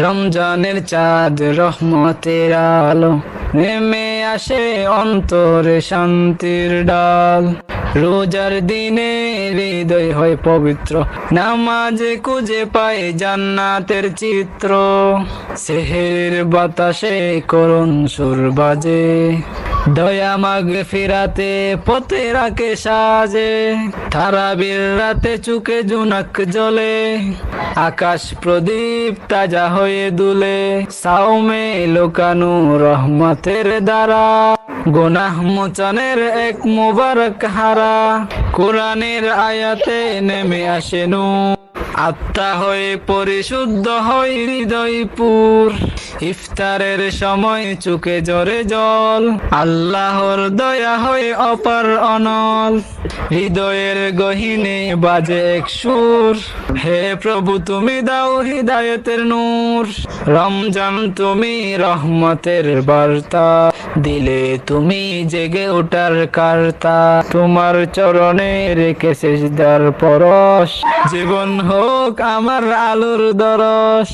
রমজানের চাঁদ রহমতের আলো, নেমে আসে অন্তরে শান্তির ডাল। রোজার দিনে হৃদয় হয় পবিত্র, নামাজে খুঁজে পায় জান্নাতের চিত্র। সেহের বাতাসে করুণ সুর বাজে, দয়া মাগে ফিরাতে পথে রাখে সাজে। তারাবির রাতে চুকে জোনাক জ্বলে, আকাশ প্রদীপ তাজা হয়ে দুলে। সাওমে লুকানো রহমতের দ্বারা, গুনাহ মোচনের এক মুবারক হারা। কোরআনের আয়াতে নেমে আসে নূর, আত্মা হয়ে পরিশুদ্ধ হয় হৃদয়পুর। ইফতারের সময় চোখে জরে জল, আল্লাহর দয়া হয় অপার অনল। হৃদয়ের গহীনে বাজে এক সুর, হে প্রভু তুমি দাও হৃদায়তের নূর। রমজান তুমি রহমতের বার্তা, দিলে তুমি জেগে ওঠার কার্তা। তোমার চরণে রেখে সিজদার পরশ, জীবন হোক আমার আলোর দরস।